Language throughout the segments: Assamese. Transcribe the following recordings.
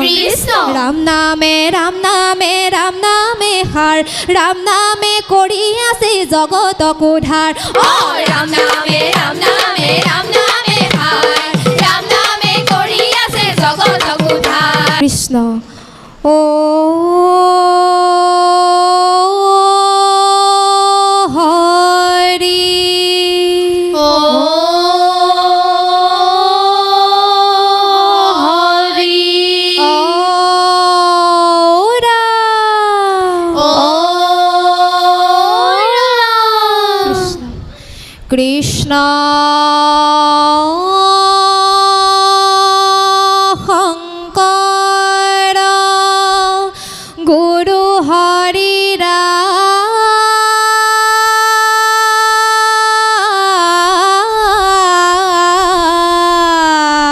কৃষ্ণ রাম নামে রাম নামে রাম নামে হার রাম নামে করি আছে জগত কুধার ও রাম নামে রাম নামে রাম নামে হার রাম নামে করি আছে জগত উদ্ধার কৃষ্ণ ও হরি ও হরি ও রাম ও রাম কৃষ্ণ শঙ্কৰ গুৰু হৰি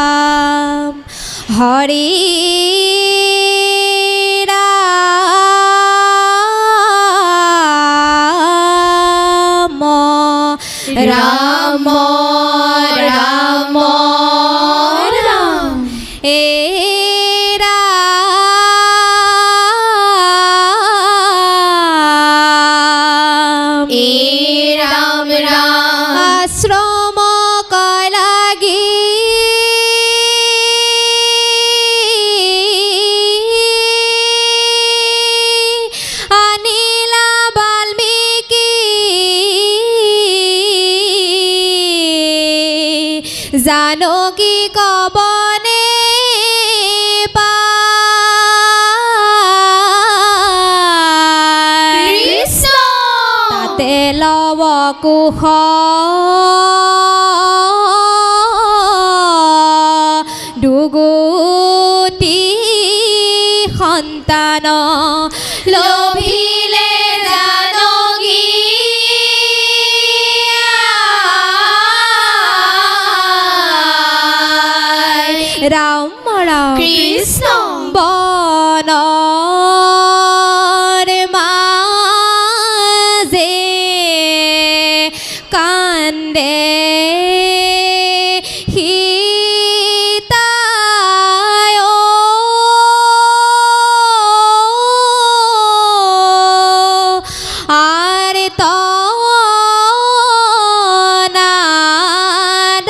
ৰাম হৰি ৰাম রাম রাম রাম এ রাম এ রাম রাম আশ্রম লাগি আনিলা বাল্মীকি জানকী কবনে পায় কৃষ্ণ তাতে লব কুশ দুগুটি সন্তান লোভিলে জানকী ৰাম ৰাম কৃষ্ণ বনৰ মাজে কান্দে সীতায় আৰে তনাদ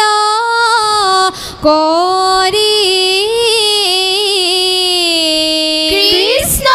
কৰি কৃষ্ণ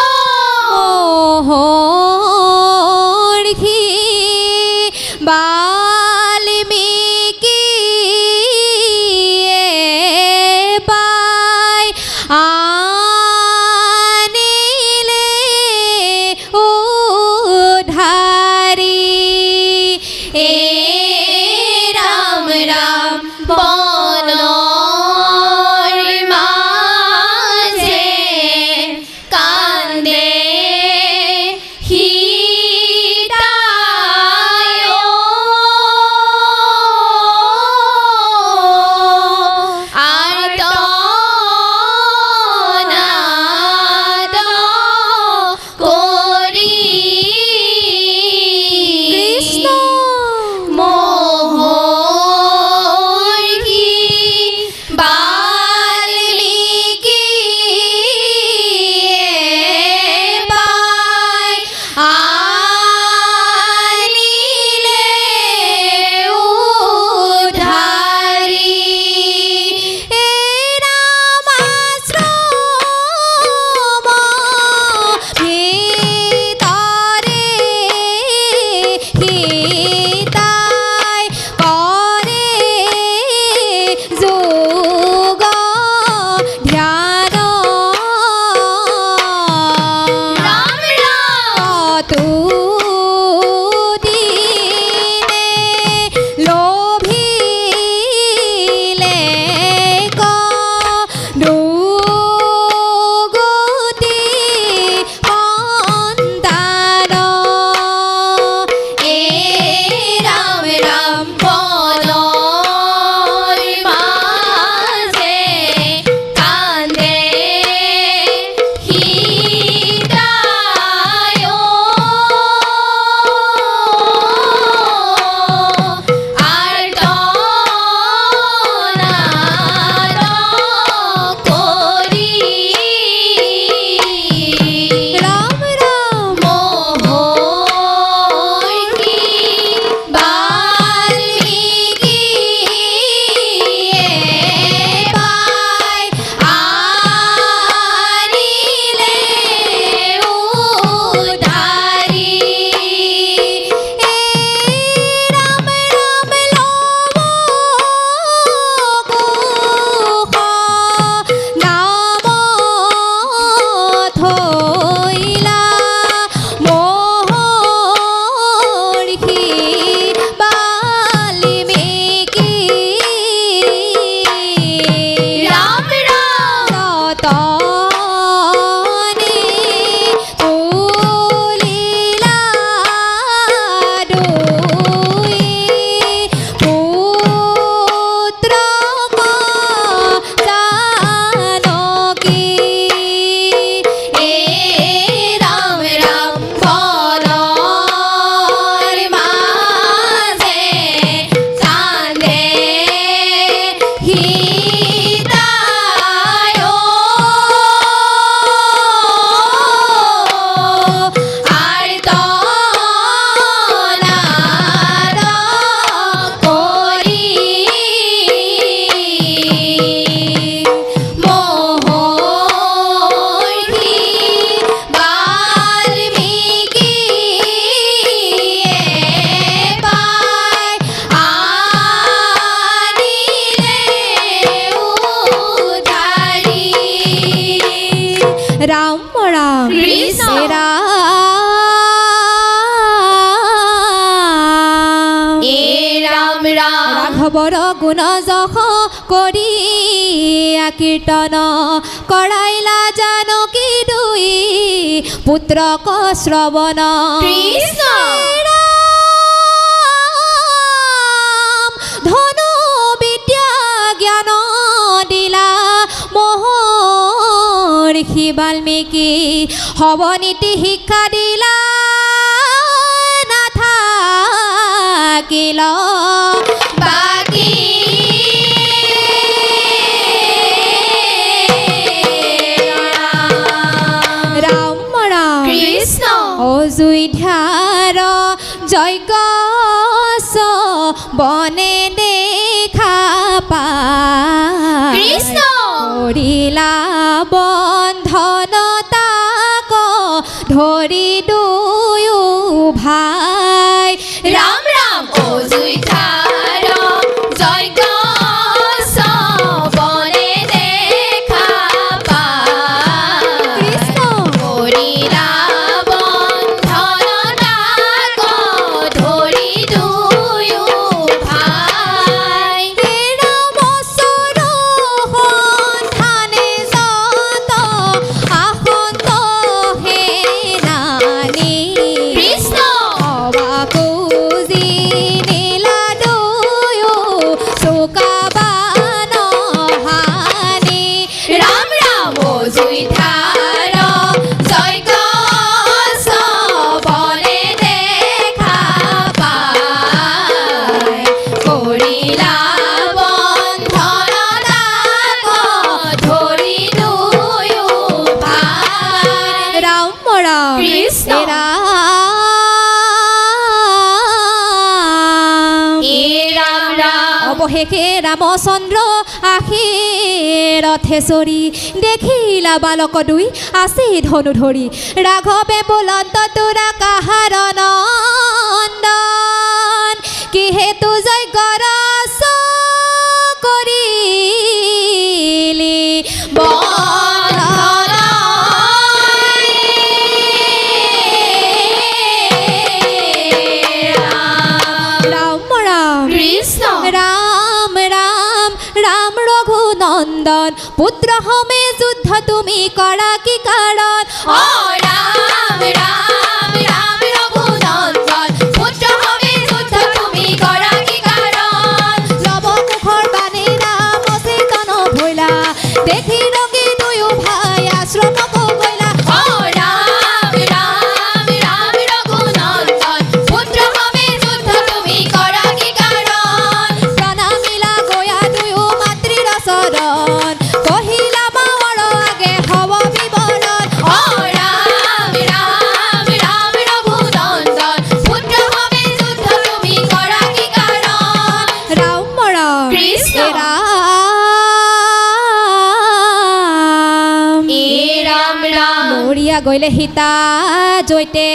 তনে তুলিলা দুই পুত্রক জানকী। এ রাম রাম বলর মাঝে কান্দে হিতায় আর তনার করি মোহরি বাল্মীকি পায় আনিলে উদ্ধারি। রাম রাম কৃষ্ণ। এ রাম রাম ৰাঘৱৰ গুণ যশ কৰি কীৰ্তন কৰাইলা জানকী দুই পুত্ৰক শ্ৰৱণ। কৃষ্ণ। ৰাম ধনু বিদ্যা জ্ঞান দিলা মহৰ্ষি বাল্মীকি হব নীতি শিক্ষা দিলা নাথাকিল বাকি। ৰাম ৰাম কৃষ্ণ। অযোধ্যাৰ যজ্ঞ বনে দেখা পাই কৃষ্ণ। কৰিলা বন্ধন তাক ধৰি দুয়ো ভাই। রাম রাম অযোধ্যার যজ্ঞ বনে দেখা পায় কৃষ্ণ করিলা বন্ধন তাক ধরি দুয়ো ভাই। ৰাম চৰ সন্ধানে যত আসন্ত হে নানী কৃষ্ণ। অবাকুজি নীলা দুয়ো চুকাবান হানি। রাম রাম অযোধ্যার যজ্ঞ বনে দেখা পায় করিলা বন্ধন তাক ধরি দুয়ো ভাই। রাম রাম কৃষ্ণ। এ রাম রাম অৱশেষে ৰামচন্দ্ৰ আহি ৰথে চৰি দেখিলা বালক দুই আছে ধনু ধৰি ৰাঘৱে বুলন্ত তোৰা কাহাৰ নন্দন কি হেতু যজ্ঞ ৰস কৰিলি বন্ধন ৰাম ৰাম কৃষ্ণ। রাম রাম রাম রঘুনন্দন পুত্র হমে যুদ্ধ তুমি করা কি কারণ। ও রাম রাম রাম রঘুনন্দন পুত্র হবে যুদ্ধ তুমি করা কি কারণ। লব মুখর বাণী রাম চেতন ভৈলা দেখি রঙে দুয়ো ভাই আশ্রম গইলা। ও রাম রাম রাম রঘুনন্দন পুত্র হবে যুদ্ধ তুমি করা কি কারণ। প্ৰণামিলা গয়া দুয়ো মাতৃৰ চৰণ কহিলা মাৱৰ আগে হব বিৱৰণ। ও ৰাম ৰাম ৰাম ৰঘুনন্দন পুত্ৰ হবে যুদ্ধ তুমি কৰা কি কাৰণ। ৰাম ৰাম কৃষ্ণ। ৰাম এ ৰাম ৰাম মৰিয়া গ'লে সীতা জৈতে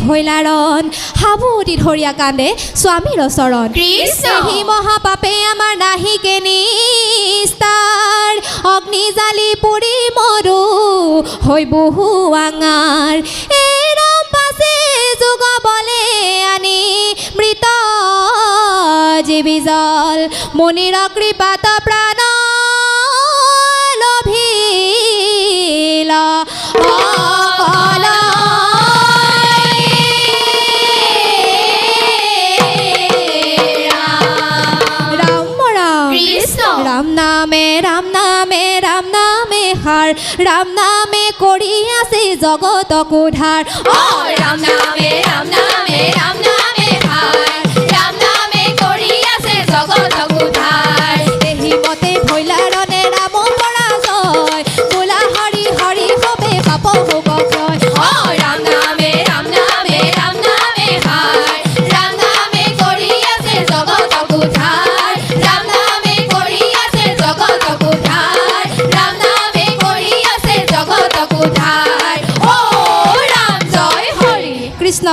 ভৈলাৰণ সাবুতি ধৰিয়া কান্দে স্বামীৰ চৰণ। কৃষ্ণ। সেই মহাপাপে আমাৰ নাহিকে নিস্তাৰ অগ্নি জালি পুৰি মৰো হৈ বহু আঙাৰ। এই ৰাম পাছে যুগ বলে আনি মৃত জীৱী জল, মুনিৰ কৃপাত প্ৰাণ লভি ধাৰ ৰাম নামে কৰি আছে জগতক উদ্ধাৰ ও ৰাম নামে হাৰ ৰাম নামে কৰি আছে জগতক উদ্ধাৰ এহি মতে ভৈলাৰণে ৰাম পৰাজয় বোলা হৰি হৰি হবে পাপ ভোগ ক্ষয় ও ৰাম নামে হাৰ ৰাম নামে কৰি আছে জগতক উদ্ধাৰ ৰাম নামে কৰি আছে জগতক উদ্ধাৰ ৰাম নামে কৰি আছে জগতক উদ্ধাৰ ও ৰাম জয় হৰি কৃষ্ণ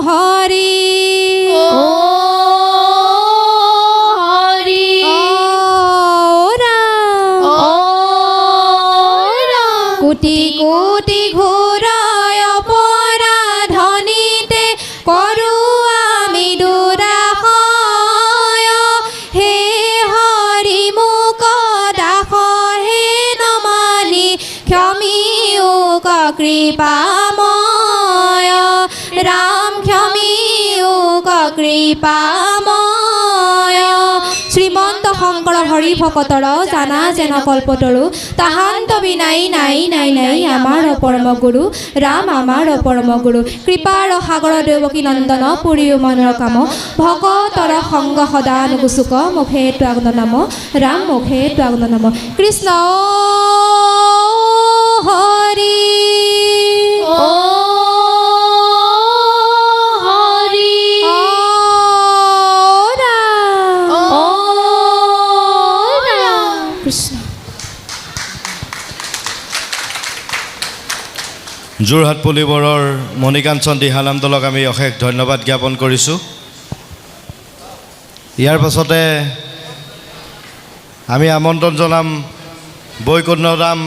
হৰি ও হৰি ৰাম ও রাম কোটি কোটি ঘোরায় অপরাধনীতে করু আমি দুরাশয় হে হরি মুক দাস হে নমানি ক্ষমিউক কৃপাময় রাম ক্ষমিউক কৃপাময় শ্রীমন্ত শংকৰ হৰি ভকতৰ জানা যেন কল্পতৰু তাহান্ত বিনাই নাই নাই নাই আমাৰ পৰম গুৰু ৰাম আমাৰ পৰম গুৰু কৃপাৰ সাগৰ দেৱকী নন্দন পুৰীও মনৰ কাম ভকতৰ সংগ সদা নুগুচুক মুখে ত্যাগ নাম ৰাম মুখে ত্যাগ নাম কৃষ্ণ হৰি ও হৰি ৰাম ও ৰাম কৃষ্ণ যোৰহাট পুলিবৰৰ মণিকাঞ্চন দিহানাম দলক আমি অশেষ ধন্যবাদ জ্ঞাপন কৰিছোঁ। ইয়াৰ পাছতে আমি আমন্ত্ৰণ জনাম বৈকুণ্ঠধাম